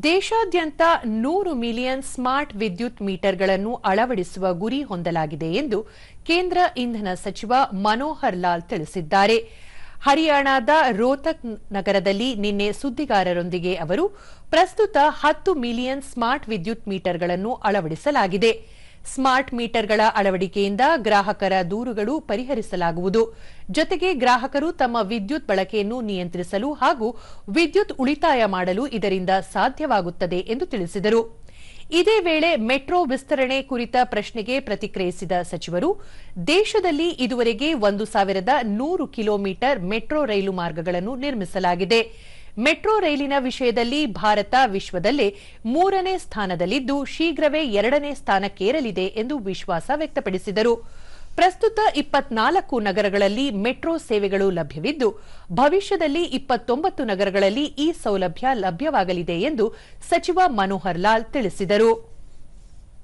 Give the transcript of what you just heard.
ದೇಶಾದ್ಯಂತ 100 million smart ವಿದ್ಯುತ್ ಮೀಟರ್ಗಳನ್ನು ಅಳವಡಿಸುವ ಗುರಿ ಹೊಂದಲಾಗಿದೆ ಎಂದು ಕೇಂದ್ರ ಇಂಧನ ಸಚಿವ ಮನೋಹರ್ ಲಾಲ್ ತಿಳಿಸಿದ್ದಾರೆ. ಹರಿಯಾಣದ ರೋಹ್ತಕ್ ನಗರದಲ್ಲಿ ನಿನ್ನೆ ಸುದ್ದಿಗಾರರೊಂದಿಗೆ ಅವರು ಪ್ರಸ್ತುತ 10 ಮಿಲಿಯನ್ ಸ್ಮಾರ್ಟ್ ವಿದ್ಯುತ್ ಮೀಟರ್ಗಳನ್ನು ಅಳವಡಿಸಲಾಗಿದೆ. ಸ್ಮಾರ್ಟ್ ಮೀಟರ್ಗಳ ಅಳವಡಿಕೆಯಿಂದ ಗ್ರಾಹಕರ ದೂರುಗಳು ಪರಿಹರಿಸಲಾಗುವುದು. ಜೊತೆಗೆ ಗ್ರಾಹಕರು ತಮ್ಮ ವಿದ್ಯುತ್ ಬಳಕೆಯನ್ನು ನಿಯಂತ್ರಿಸಲು ಹಾಗೂ ವಿದ್ಯುತ್ ಉಳಿತಾಯ ಮಾಡಲು ಇದರಿಂದ ಸಾಧ್ಯವಾಗುತ್ತದೆ ಎಂದು ತಿಳಿಸಿದರು. ಇದೇ ವೇಳೆ ಮೆಟ್ರೋ ವಿಸ್ತರಣೆ ಕುರಿತ ಪ್ರಶ್ನೆಗೆ ಪ್ರತಿಕ್ರಿಯಿಸಿದ ಸಚಿವರು, ದೇಶದಲ್ಲಿ ಇದುವರೆಗೆ 1,100 ಕಿಲೋಮೀಟರ್ ಮೆಟ್ರೋ ರೈಲು ಮಾರ್ಗಗಳನ್ನು ನಿರ್ಮಿಸಲಾಗಿದೆ. ಮೆಟ್ರೋ ರೈಲಿನ ವಿಷಯದಲ್ಲಿ ಭಾರತ ವಿಶ್ವದಲ್ಲೇ 3ನೇ ಸ್ಥಾನದಲ್ಲಿದ್ದು, ಶೀಘ್ರವೇ 2ನೇ ಸ್ಥಾನಕ್ಕೇರಲಿದೆ ಎಂದು ವಿಶ್ವಾಸ ವ್ಯಕ್ತಪಡಿಸಿದರು. ಪ್ರಸ್ತುತ 24 ನಗರಗಳಲ್ಲಿ ಮೆಟ್ರೋ ಸೇವೆಗಳು ಲಭ್ಯವಿದ್ದು, ಭವಿಷ್ಯದಲ್ಲಿ 29 ನಗರಗಳಲ್ಲಿ ಈ ಸೌಲಭ್ಯ ಲಭ್ಯವಾಗಲಿದೆ ಎಂದು ಸಚಿವ ಮನೋಹರ್ ಲಾಲ್ ತಿಳಿಸಿದರು.